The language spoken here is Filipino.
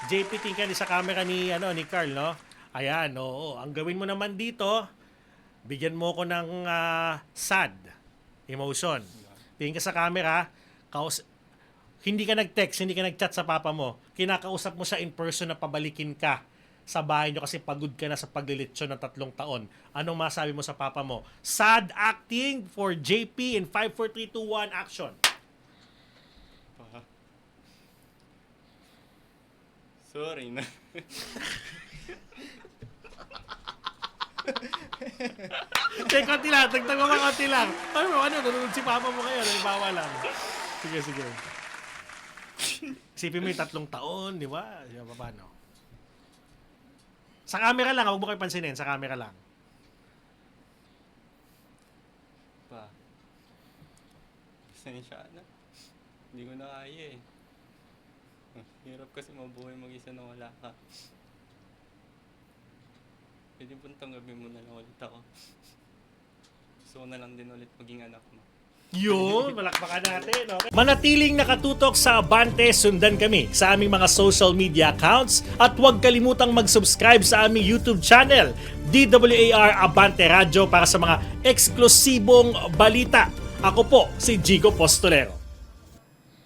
JP tingnan sa camera ni ni Carl, no? Ayan, oo. Ang gawin mo naman dito, bigyan mo ko ng sad emotion. Tingin ka sa camera, hindi ka nag-text, hindi ka nag-chat sa papa mo. Kinakausap mo siya in person na pabalikin ka sa bahay nyo kasi pagod ka na sa paglilitsyon ng 3 taon. Anong masabi mo sa papa mo? Sad acting for JP in 5, 4, 3, 2, 1, action. Pa. Sorry na. Sige, konti lang. Tagtag mo konti lang. Ano, nanonood si papa mo kayo. Halimbawa lang. Sige, sige. Isipin mo yung 3 taon, di ba? Di ba, paano? Sa camera lang, huwag mo kayo pansinin. Sa camera lang. Pa. Pasensya na. Hindi ko na kaya eh. Hirap kasi mabuhay mag-isa na wala ka. Pwede po tanggapin mo na lang ulit ako. Gusto ko na lang din ulit maging anak mo. Yun, malakpakan natin. Okay? Manatiling nakatutok sa Abante, sundan kami sa aming mga social media accounts at huwag kalimutang mag-subscribe sa aming YouTube channel, DWAR Abante Radio, para sa mga eksklusibong balita. Ako po si Jigo Postolero.